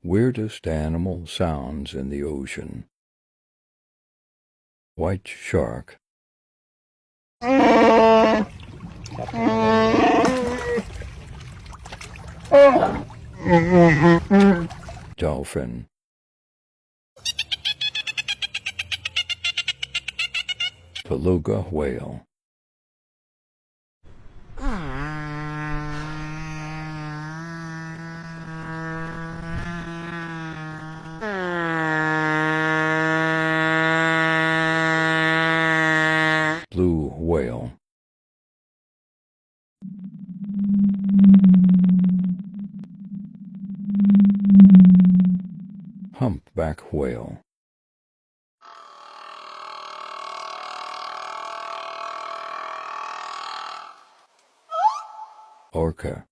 Weirdest animal sounds in the ocean. White shark. Dolphin. Beluga whale. Blue whale. Humpback whale. Orca.